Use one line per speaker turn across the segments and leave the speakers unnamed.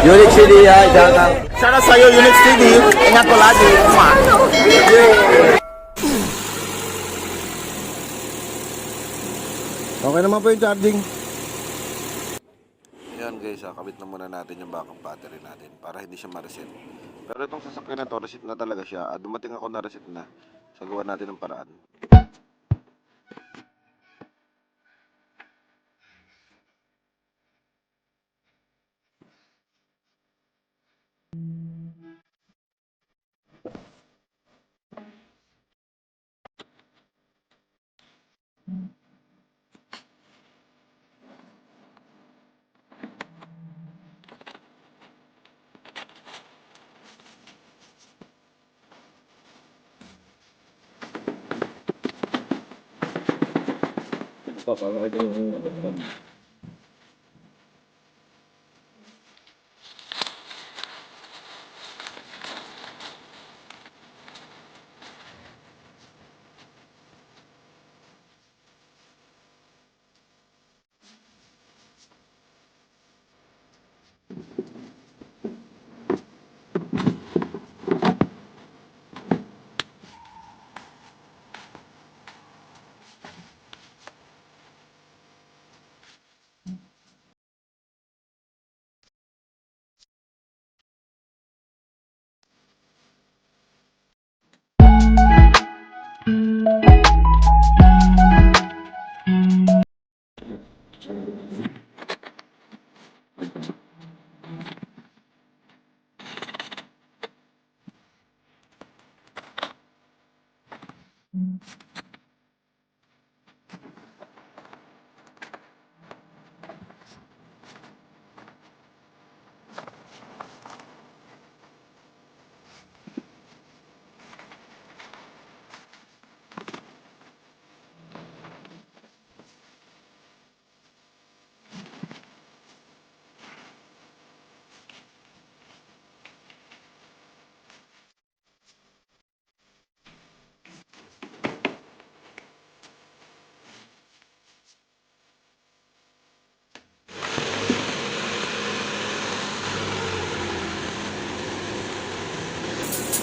Unix CD, shout out.
Shoutout sa'yo, Unix TV. Ingat ko lagi.
Okay naman po yung charging.
Ayan guys, kabit na muna natin yung backup battery natin para hindi siya ma-reset. Pero itong sasakyan na to, reset na talaga siya. Dumating ako na reset na. So gawa natin ng paraan.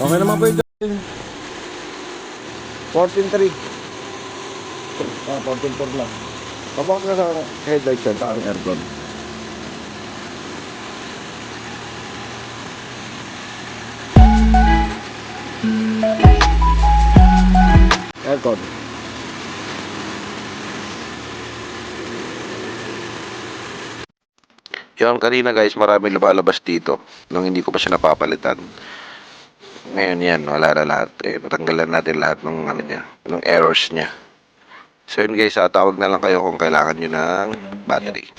Okay naman po yung charging.
14.3. 14.4 lang. Papakot ka sa headlight yan, sa aking aircon. Aircon. Yan kanina guys, marami lumalabas dito nung hindi ko pa siya napapalitan. Ngayon yan, wala na lahat. Natanggalan natin lahat ng ano niya, ng errors niya. So yun guys, tawag na lang kayo kung kailangan nyo ng battery.